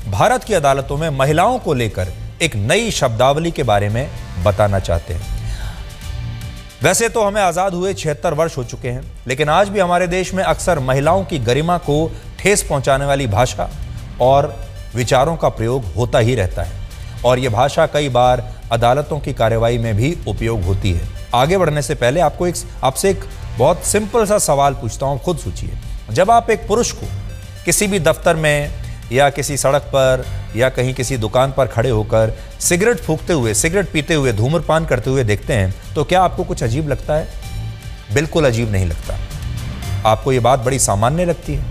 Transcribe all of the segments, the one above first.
भारत की अदालतों में महिलाओं को लेकर एक नई शब्दावली के बारे में बताना चाहते हैं। वैसे तो हमें आज़ाद हुए 76 वर्ष हो चुके हैं, लेकिन आज भी हमारे देश में अक्सर महिलाओं की गरिमा को ठेस पहुंचाने वाली भाषा और विचारों का प्रयोग होता ही रहता है, और यह भाषा कई बार अदालतों की कार्रवाई में भी उपयोग होती है। आगे बढ़ने से पहले आपसे एक बहुत सिंपल सा सवाल पूछता हूं, खुद सोचिए। जब आप एक पुरुष को किसी भी दफ्तर में या किसी सड़क पर या कहीं किसी दुकान पर खड़े होकर सिगरेट फूंकते हुए, सिगरेट पीते हुए, धूम्रपान करते हुए देखते हैं, तो क्या आपको कुछ अजीब लगता है? बिल्कुल अजीब नहीं लगता, आपको ये बात बड़ी सामान्य लगती है।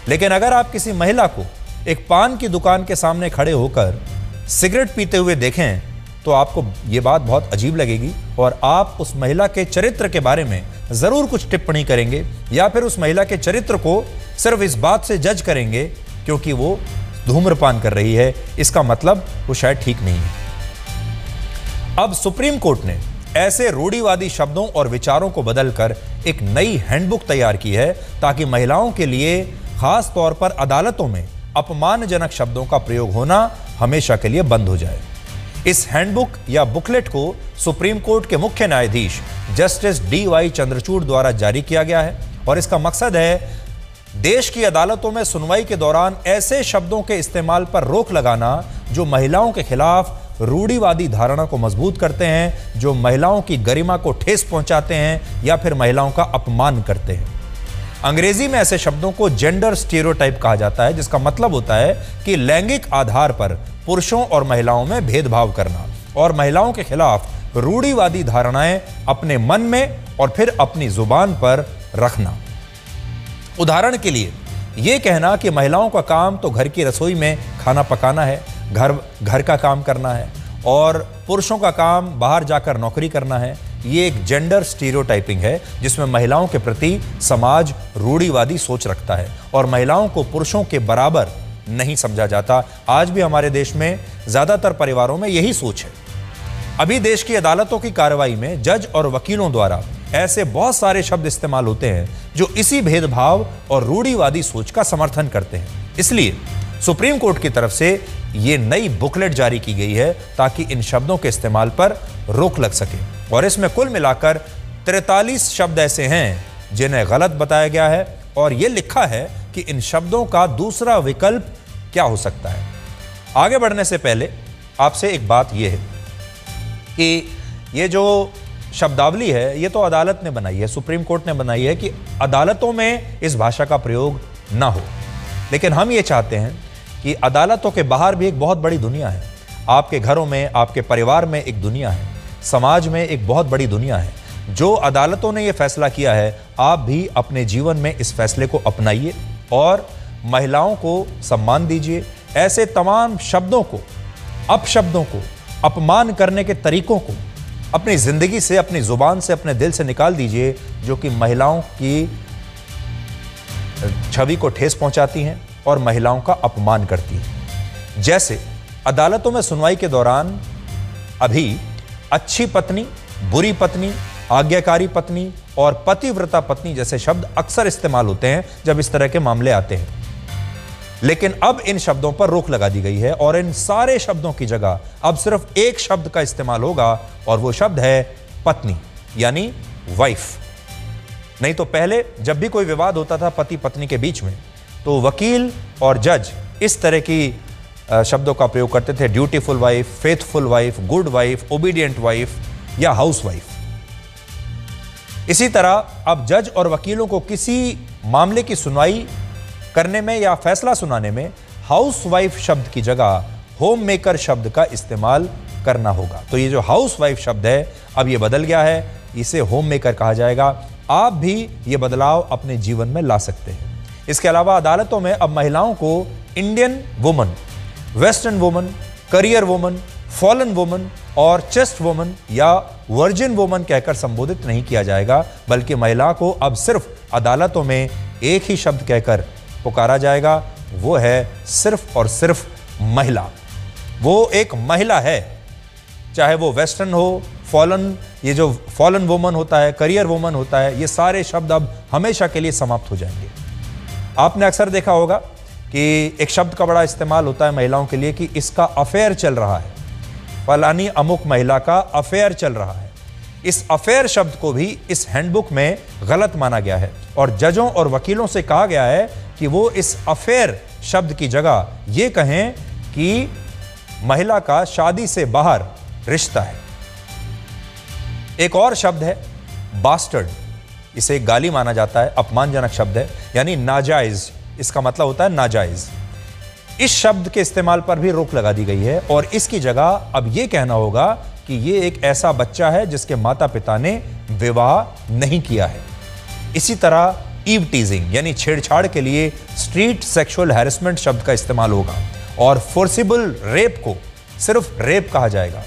लेकिन अगर आप किसी महिला को एक पान की दुकान के सामने खड़े होकर सिगरेट पीते हुए देखें, तो आपको ये बात बहुत अजीब लगेगी और आप उस महिला के चरित्र के बारे में ज़रूर कुछ टिप्पणी करेंगे, या फिर उस महिला के चरित्र को सिर्फ इस बात से जज करेंगे क्योंकि वो धूम्रपान कर रही है, इसका मतलब वो शायद ठीक नहीं है। अब सुप्रीम कोर्ट ने ऐसे रूढ़िवादी शब्दों और विचारों को बदलकर एक नई हैंडबुक तैयार की है, ताकि महिलाओं के लिए खास तौर पर अदालतों में अपमानजनक शब्दों का प्रयोग होना हमेशा के लिए बंद हो जाए। इस हैंडबुक या बुकलेट को सुप्रीम कोर्ट के मुख्य न्यायाधीश जस्टिस DY चंद्रचूड़ द्वारा जारी किया गया है, और इसका मकसद है देश की अदालतों में सुनवाई के दौरान ऐसे शब्दों के इस्तेमाल पर रोक लगाना जो महिलाओं के खिलाफ रूढ़िवादी धारणा को मजबूत करते हैं, जो महिलाओं की गरिमा को ठेस पहुंचाते हैं या फिर महिलाओं का अपमान करते हैं। अंग्रेजी में ऐसे शब्दों को जेंडर स्टीरियोटाइप कहा जाता है, जिसका मतलब होता है कि लैंगिक आधार पर पुरुषों और महिलाओं में भेदभाव करना और महिलाओं के खिलाफ रूढ़िवादी धारणाएं अपने मन में और फिर अपनी जुबान पर रखना। उदाहरण के लिए यह कहना कि महिलाओं का काम तो घर की रसोई में खाना पकाना है, घर का काम करना है, और पुरुषों का काम बाहर जाकर नौकरी करना है, ये एक जेंडर स्टीरियोटाइपिंग है जिसमें महिलाओं के प्रति समाज रूढ़िवादी सोच रखता है और महिलाओं को पुरुषों के बराबर नहीं समझा जाता। आज भी हमारे देश में ज्यादातर परिवारों में यही सोच है। अभी देश की अदालतों की कार्रवाई में जज और वकीलों द्वारा ऐसे बहुत सारे शब्द इस्तेमाल होते हैं जो इसी भेदभाव और रूढ़िवादी सोच का समर्थन करते हैं। इसलिए सुप्रीम कोर्ट की तरफ से ये नई बुकलेट जारी की गई है ताकि इन शब्दों के इस्तेमाल पर रोक लग सके, और इसमें कुल मिलाकर 43 शब्द ऐसे हैं जिन्हें गलत बताया गया है, और यह लिखा है कि इन शब्दों का दूसरा विकल्प क्या हो सकता है। आगे बढ़ने से पहले आपसे एक बात यह है कि ये जो शब्दावली है ये तो अदालत ने बनाई है, सुप्रीम कोर्ट ने बनाई है कि अदालतों में इस भाषा का प्रयोग ना हो, लेकिन हम ये चाहते हैं कि अदालतों के बाहर भी एक बहुत बड़ी दुनिया है। आपके घरों में, आपके परिवार में एक दुनिया है, समाज में एक बहुत बड़ी दुनिया है। जो अदालतों ने यह फैसला किया है, आप भी अपने जीवन में इस फैसले को अपनाइए और महिलाओं को सम्मान दीजिए। ऐसे तमाम शब्दों को, अपशब्दों को, अपमान करने के तरीकों को अपनी जिंदगी से, अपनी जुबान से, अपने दिल से निकाल दीजिए, जो कि महिलाओं की छवि को ठेस पहुंचाती हैं और महिलाओं का अपमान करती हैं। जैसे अदालतों में सुनवाई के दौरान अभी अच्छी पत्नी, बुरी पत्नी, आज्ञाकारी पत्नी और पतिव्रता पत्नी जैसे शब्द अक्सर इस्तेमाल होते हैं जब इस तरह के मामले आते हैं, लेकिन अब इन शब्दों पर रोक लगा दी गई है और इन सारे शब्दों की जगह अब सिर्फ एक शब्द का इस्तेमाल होगा, और वो शब्द है पत्नी, यानी वाइफ। नहीं तो पहले जब भी कोई विवाद होता था पति पत्नी के बीच में, तो वकील और जज इस तरह की शब्दों का प्रयोग करते थे: dutiful wife, faithful wife, good wife, obedient wife या हाउस वाइफ। इसी तरह अब जज और वकीलों को किसी मामले की सुनवाई करने में या फैसला सुनाने में हाउस वाइफ शब्द की जगह होम मेकर शब्द का इस्तेमाल करना होगा। तो ये जो हाउस वाइफ शब्द है अब ये बदल गया है, इसे होम मेकर कहा जाएगा। आप भी ये बदलाव अपने जीवन में ला सकते हैं। इसके अलावा अदालतों में अब महिलाओं को Indian woman, western woman, career woman, fallen woman और चेस्ट वुमन या वर्जिन वुमन कहकर संबोधित नहीं किया जाएगा, बल्कि महिला को अब सिर्फ अदालतों में एक ही शब्द कहकर पुकारा जाएगा, वो है सिर्फ और सिर्फ महिला। वो एक महिला है, चाहे वो वेस्टर्न हो, फॉलन, ये जो फॉलन वुमन होता है, करियर वुमन होता है, ये सारे शब्द अब हमेशा के लिए समाप्त हो जाएंगे। आपने अक्सर देखा होगा कि एक शब्द का बड़ा इस्तेमाल होता है महिलाओं के लिए कि इसका अफेयर चल रहा है, फलानी अमुक महिला का अफेयर चल रहा है। इस अफेयर शब्द को भी इस हैंडबुक में गलत माना गया है और जजों और वकीलों से कहा गया है कि वो इस अफेयर शब्द की जगह ये कहें कि महिला का शादी से बाहर रिश्ता है। एक और शब्द है बास्टर्ड, इसे गाली माना जाता है, अपमानजनक शब्द है, यानी नाजायज, इसका मतलब होता है नाजायज। इस शब्द के इस्तेमाल पर भी रोक लगा दी गई है और इसकी जगह अब यह कहना होगा कि यह एक ऐसा बच्चा है जिसके माता पिता ने विवाह नहीं किया है। इसी तरह ईव टीजिंग यानी छेड़छाड़ के लिए स्ट्रीट सेक्सुअल हैरेसमेंट शब्द का इस्तेमाल होगा और फोर्सिबल रेप को सिर्फ रेप कहा जाएगा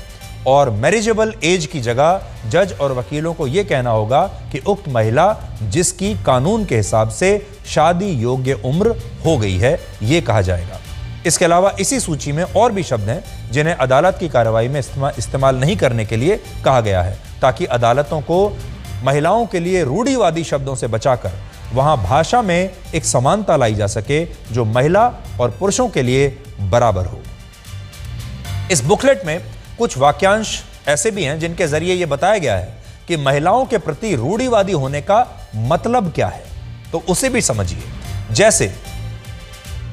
और मैरिजेबल एज की जगह जज और वकीलों को यह कहना होगा कि उक्त महिला जिसकी कानून के हिसाब से शादी योग्य उम्र हो गई है, यह कहा जाएगा। इसके अलावा इसी सूची में और भी शब्द हैं जिन्हें अदालत की कार्रवाई में इस्तेमाल नहीं करने के लिए कहा गया है, ताकि अदालतों को महिलाओं के लिए रूढ़िवादी शब्दों से बचाकर वहां भाषा में एक समानता लाई जा सके जो महिला और पुरुषों के लिए बराबर हो। इस बुकलेट में कुछ वाक्यांश ऐसे भी हैं जिनके जरिए यह बताया गया है कि महिलाओं के प्रति रूढ़िवादी होने का मतलब क्या है, तो उसे भी समझिए। जैसे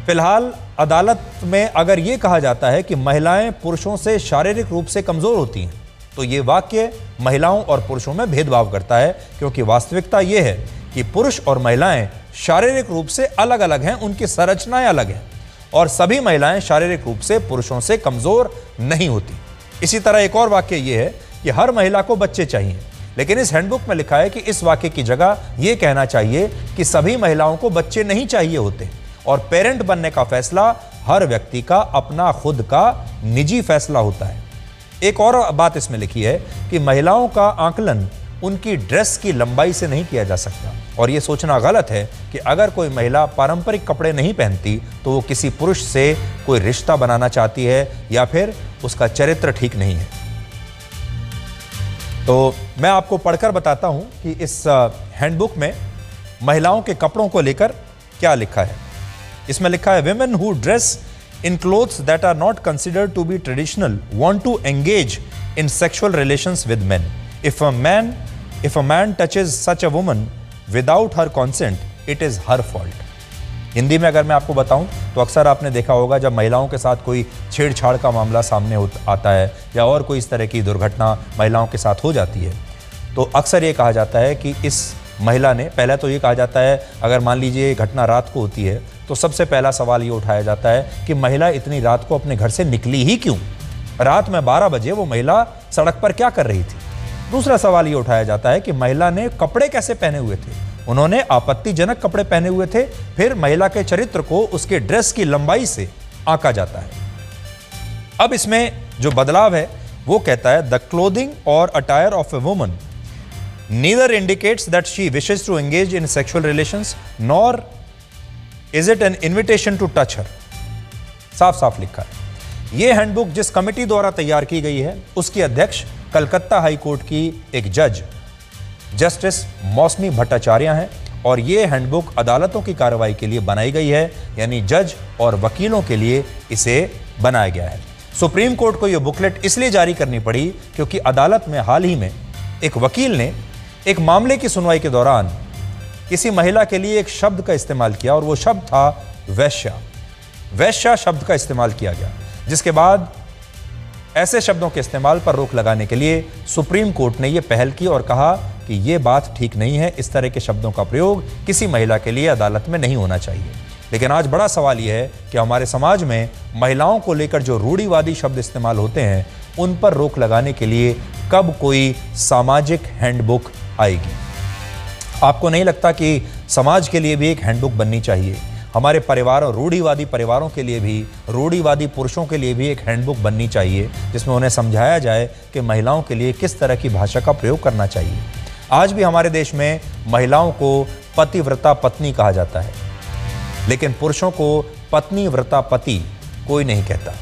फिलहाल अदालत में अगर यह कहा जाता है कि महिलाएं पुरुषों से शारीरिक रूप से कमजोर होती हैं, तो यह वाक्य महिलाओं और पुरुषों में भेदभाव करता है, क्योंकि वास्तविकता यह है कि पुरुष और महिलाएं शारीरिक रूप से अलग अलग हैं, उनकी संरचनाएं अलग हैं और सभी महिलाएं शारीरिक रूप से पुरुषों से कमजोर नहीं होती। इसी तरह एक और वाक्य यह है कि हर महिला को बच्चे चाहिए, लेकिन इस हैंडबुक में लिखा है कि इस वाक्य की जगह यह कहना चाहिए कि सभी महिलाओं को बच्चे नहीं चाहिए होते और पेरेंट बनने का फैसला हर व्यक्ति का अपना खुद का निजी फैसला होता है। एक और बात इसमें लिखी है कि महिलाओं का आकलन उनकी ड्रेस की लंबाई से नहीं किया जा सकता और यह सोचना गलत है कि अगर कोई महिला पारंपरिक कपड़े नहीं पहनती तो वो किसी पुरुष से कोई रिश्ता बनाना चाहती है या फिर उसका चरित्र ठीक नहीं है। तो मैं आपको पढ़कर बताता हूं कि इस हैंडबुक में महिलाओं के कपड़ों को लेकर क्या लिखा है। इसमें लिखा है, women who dress in clothes that are not considered to be traditional want to engage in sexual relations with men. If a man touches such a woman without her consent, it is her fault. Hindi में अगर मैं आपको बताऊं तो अक्सर आपने देखा होगा जब महिलाओं के साथ कोई छेड़छाड़ का मामला सामने आता है या और कोई इस तरह की दुर्घटना महिलाओं के साथ हो जाती है, तो अक्सर ये कहा जाता है कि इस महिला ने, पहले तो ये कहा जाता है अगर मान लीजिए घटना रात को होती है तो सबसे पहला सवाल ये उठाया जाता है कि महिला इतनी रात को अपने घर से निकली ही क्यों, रात में 12 बजे वो महिला सड़क पर क्या कर रही थी। दूसरा सवाल ये उठाया जाता है कि महिला ने कपड़े कैसे पहने हुए थे, उन्होंने आपत्तिजनक कपड़े पहने हुए थे। फिर महिला के चरित्र को उसके ड्रेस की लंबाई से आंका जाता है। अब इसमें जो बदलाव है वो कहता है, द क्लोथिंग और attire of a woman neither indicates that she wishes to engage in sexual relations nor is it an invitation to touch her। साफ साफ लिखा है। यह हैंडबुक जिस कमेटी द्वारा तैयार की गई है उसकी अध्यक्ष कलकत्ता हाई कोर्ट की एक जज जस्टिस मौसमी भट्टाचार्य हैं और यह हैंडबुक अदालतों की कार्रवाई के लिए बनाई गई है, यानी जज और वकीलों के लिए इसे बनाया गया है। सुप्रीम कोर्ट को यह बुकलेट इसलिए जारी करनी पड़ी क्योंकि अदालत में हाल ही में एक वकील ने एक मामले की सुनवाई के दौरान किसी महिला के लिए एक शब्द का इस्तेमाल किया और वो शब्द था वैश्या। वैश्या शब्द का इस्तेमाल किया गया, जिसके बाद ऐसे शब्दों के इस्तेमाल पर रोक लगाने के लिए सुप्रीम कोर्ट ने यह पहल की और कहा कि यह बात ठीक नहीं है, इस तरह के शब्दों का प्रयोग किसी महिला के लिए अदालत में नहीं होना चाहिए। लेकिन आज बड़ा सवाल यह है कि हमारे समाज में महिलाओं को लेकर जो रूढ़िवादी शब्द इस्तेमाल होते हैं उन पर रोक लगाने के लिए कब कोई सामाजिक हैंडबुक आएगी। आपको नहीं लगता कि समाज के लिए भी एक हैंडबुक बननी चाहिए, हमारे परिवारों, रूढ़िवादी परिवारों के लिए भी, रूढ़िवादी पुरुषों के लिए भी एक हैंडबुक बननी चाहिए जिसमें उन्हें समझाया जाए कि महिलाओं के लिए किस तरह की भाषा का प्रयोग करना चाहिए। आज भी हमारे देश में महिलाओं को पतिव्रता पत्नी कहा जाता है, लेकिन पुरुषों को पत्नी व्रता पति कोई नहीं कहता।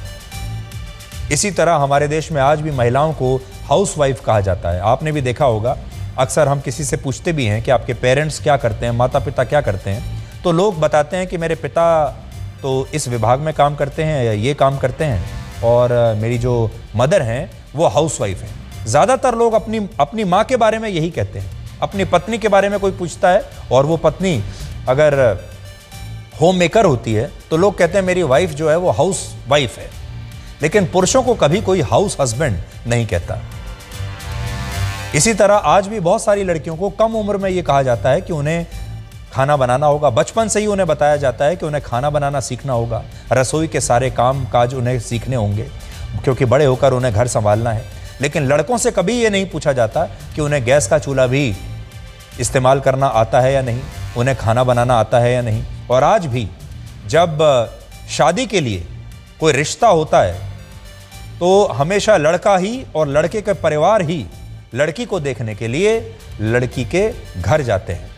इसी तरह हमारे देश में आज भी महिलाओं को हाउसवाइफ कहा जाता है। आपने भी देखा होगा, अक्सर हम किसी से पूछते भी हैं कि आपके पेरेंट्स क्या करते हैं, माता पिता क्या करते हैं, तो लोग बताते हैं कि मेरे पिता तो इस विभाग में काम करते हैं या ये काम करते हैं, और मेरी जो मदर हैं वो हाउसवाइफ हैं। ज़्यादातर लोग अपनी माँ के बारे में यही कहते हैं। अपनी पत्नी के बारे में कोई पूछता है और वो पत्नी अगर होम मेकर होती है तो लोग कहते हैं मेरी वाइफ जो है वो हाउस वाइफ है, लेकिन पुरुषों को कभी कोई हाउस हस्बैंड नहीं कहता। इसी तरह आज भी बहुत सारी लड़कियों को कम उम्र में ये कहा जाता है कि उन्हें खाना बनाना होगा। बचपन से ही उन्हें बताया जाता है कि उन्हें खाना बनाना सीखना होगा, रसोई के सारे काम काज उन्हें सीखने होंगे, क्योंकि बड़े होकर उन्हें घर संभालना है। लेकिन लड़कों से कभी ये नहीं पूछा जाता कि उन्हें गैस का चूल्हा भी इस्तेमाल करना आता है या नहीं, उन्हें खाना बनाना आता है या नहीं। और आज भी जब शादी के लिए कोई रिश्ता होता है तो हमेशा लड़का ही और लड़के के परिवार ही लड़की को देखने के लिए लड़की के घर जाते हैं।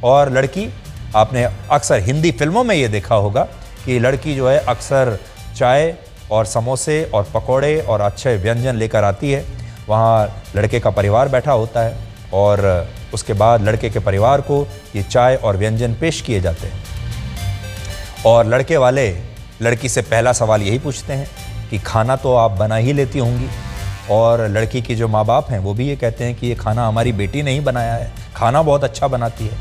और लड़की, आपने अक्सर हिंदी फिल्मों में ये देखा होगा कि लड़की जो है अक्सर चाय और समोसे और पकोड़े और अच्छे व्यंजन लेकर आती है। वहाँ लड़के का परिवार बैठा होता है और उसके बाद लड़के के परिवार को ये चाय और व्यंजन पेश किए जाते हैं। और लड़के वाले लड़की से पहला सवाल यही पूछते हैं कि खाना तो आप बना ही लेती होंगी। और लड़की के जो माँ बाप हैं वो भी ये कहते हैं कि ये खाना हमारी बेटी ने ही बनाया है, खाना बहुत अच्छा बनाती है।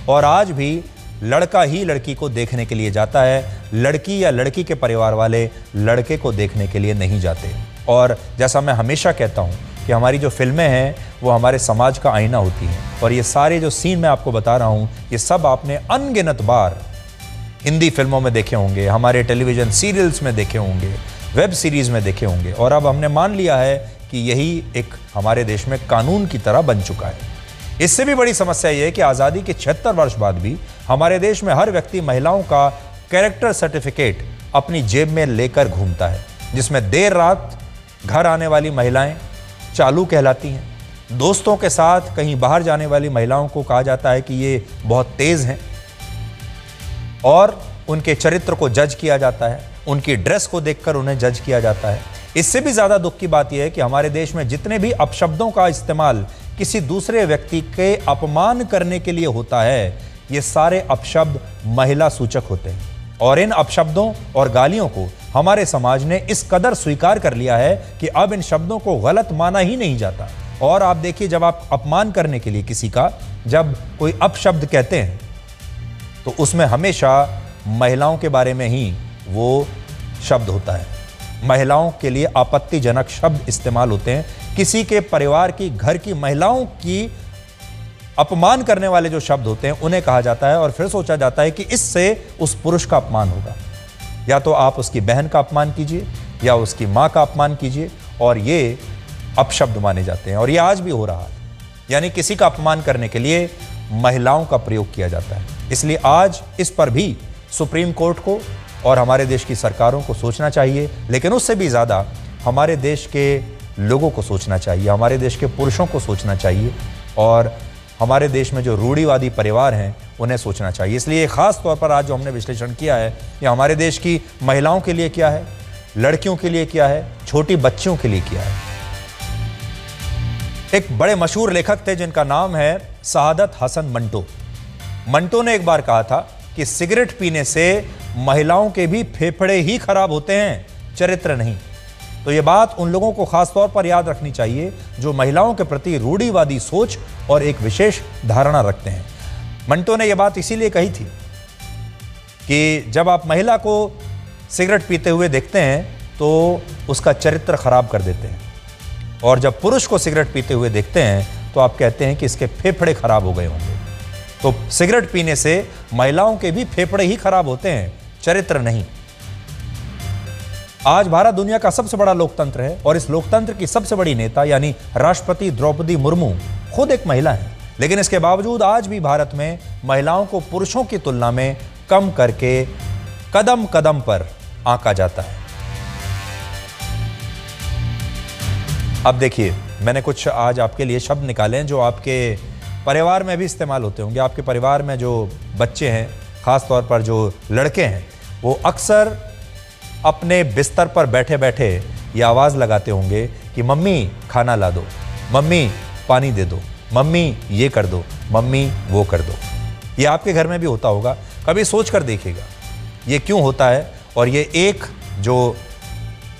और आज भी लड़का ही लड़की को देखने के लिए जाता है, लड़की या लड़की के परिवार वाले लड़के को देखने के लिए नहीं जाते। और जैसा मैं हमेशा कहता हूँ कि हमारी जो फिल्में हैं वो हमारे समाज का आईना होती हैं। और ये सारे जो सीन मैं आपको बता रहा हूँ ये सब आपने अनगिनत बार हिंदी फिल्मों में देखे होंगे, हमारे टेलीविज़न सीरियल्स में देखे होंगे, वेब सीरीज़ में देखे होंगे। और अब हमने मान लिया है कि यही एक हमारे देश में कानून की तरह बन चुका है। इससे भी बड़ी समस्या यह है कि आज़ादी के 76 वर्ष बाद भी हमारे देश में हर व्यक्ति महिलाओं का कैरेक्टर सर्टिफिकेट अपनी जेब में लेकर घूमता है, जिसमें देर रात घर आने वाली महिलाएं चालू कहलाती हैं। दोस्तों के साथ कहीं बाहर जाने वाली महिलाओं को कहा जाता है कि ये बहुत तेज़ हैं और उनके चरित्र को जज किया जाता है, उनकी ड्रेस को देखकर उन्हें जज किया जाता है। इससे भी ज़्यादा दुख की बात यह है कि हमारे देश में जितने भी अपशब्दों का इस्तेमाल किसी दूसरे व्यक्ति के अपमान करने के लिए होता है, ये सारे अपशब्द महिला सूचक होते हैं। और इन अपशब्दों और गालियों को हमारे समाज ने इस कदर स्वीकार कर लिया है कि अब इन शब्दों को गलत माना ही नहीं जाता। और आप देखिए, जब आप अपमान करने के लिए किसी का जब कोई अपशब्द कहते हैं तो उसमें हमेशा महिलाओं के बारे में ही वो शब्द होता है। महिलाओं के लिए आपत्तिजनक शब्द इस्तेमाल होते हैं। किसी के परिवार की, घर की महिलाओं की अपमान करने वाले जो शब्द होते हैं उन्हें कहा जाता है और फिर सोचा जाता है कि इससे उस पुरुष का अपमान होगा। या तो आप उसकी बहन का अपमान कीजिए या उसकी माँ का अपमान कीजिए, और ये अपशब्द माने जाते हैं। और ये आज भी हो रहा है, यानी किसी का अपमान करने के लिए महिलाओं का प्रयोग किया जाता है। इसलिए आज इस पर भी सुप्रीम कोर्ट को और हमारे देश की सरकारों को सोचना चाहिए, लेकिन उससे भी ज़्यादा हमारे देश के लोगों को सोचना चाहिए, हमारे देश के पुरुषों को सोचना चाहिए और हमारे देश में जो रूढ़िवादी परिवार हैं उन्हें सोचना चाहिए। इसलिए ख़ास तौर पर आज जो हमने विश्लेषण किया है कि हमारे देश की महिलाओं के लिए क्या है, लड़कियों के लिए क्या है, छोटी बच्चियों के लिए क्या है। एक बड़े मशहूर लेखक थे जिनका नाम है सआदत हसन मंटो। मंटो ने एक बार कहा था कि सिगरेट पीने से महिलाओं के भी फेफड़े ही खराब होते हैं, चरित्र नहीं। तो ये बात उन लोगों को खास तौर पर याद रखनी चाहिए जो महिलाओं के प्रति रूढ़िवादी सोच और एक विशेष धारणा रखते हैं। मंटो ने यह बात इसीलिए कही थी कि जब आप महिला को सिगरेट पीते हुए देखते हैं तो उसका चरित्र खराब कर देते हैं, और जब पुरुष को सिगरेट पीते हुए देखते हैं तो आप कहते हैं कि इसके फेफड़े खराब हो गए होंगे। तो सिगरेट पीने से महिलाओं के भी फेफड़े ही खराब होते हैं, चरित्र नहीं। आज भारत दुनिया का सबसे बड़ा लोकतंत्र है और इस लोकतंत्र की सबसे बड़ी नेता यानी राष्ट्रपति द्रौपदी मुर्मू खुद एक महिला है, लेकिन इसके बावजूद आज भी भारत में महिलाओं को पुरुषों की तुलना में कम करके कदम कदम पर आंका जाता है। अब देखिए, मैंने कुछ आज आपके लिए शब्द निकाले हैं जो आपके परिवार में भी इस्तेमाल होते होंगे। आपके परिवार में जो बच्चे हैं, ख़ास तौर पर जो लड़के हैं, वो अक्सर अपने बिस्तर पर बैठे बैठे ये आवाज़ लगाते होंगे कि मम्मी खाना ला दो, मम्मी पानी दे दो, मम्मी ये कर दो, मम्मी वो कर दो। ये आपके घर में भी होता होगा, कभी सोच कर देखिएगा ये क्यों होता है। और ये एक जो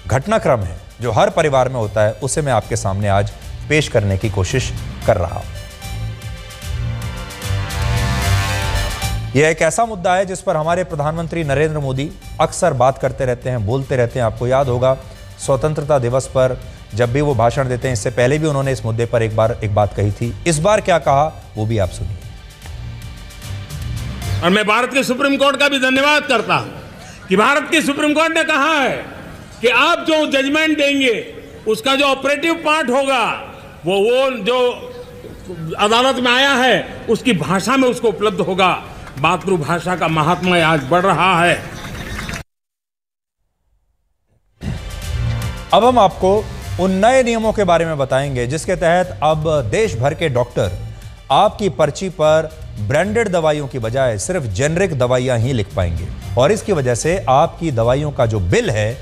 घटनाक्रम है जो हर परिवार में होता है, उसे मैं आपके सामने आज पेश करने की कोशिश कर रहा हूं। यह एक ऐसा मुद्दा है जिस पर हमारे प्रधानमंत्री नरेंद्र मोदी अक्सर बात करते रहते हैं, बोलते रहते हैं। आपको याद होगा स्वतंत्रता दिवस पर जब भी वो भाषण देते हैं, इससे पहले भी उन्होंने इस मुद्दे पर एक बात कही थी। इस बार क्या कहा वो भी आप सुनिए। और मैं भारत के सुप्रीम कोर्ट का भी धन्यवाद करता हूं कि भारत की सुप्रीम कोर्ट ने कहा है कि आप जो जजमेंट देंगे उसका जो ऑपरेटिव पार्ट होगा वो जो अदालत में आया है उसकी भाषा में उसको उपलब्ध होगा। मातृभाषा का महात्म्य आज बढ़ रहा है। अब हम आपको उन नए नियमों के बारे में बताएंगे जिसके तहत अब देश भर के डॉक्टर आपकी पर्ची पर ब्रांडेड दवाइयों की बजाय सिर्फ जेनरिक दवाइयां ही लिख पाएंगे और इसकी वजह से आपकी दवाइयों का जो बिल है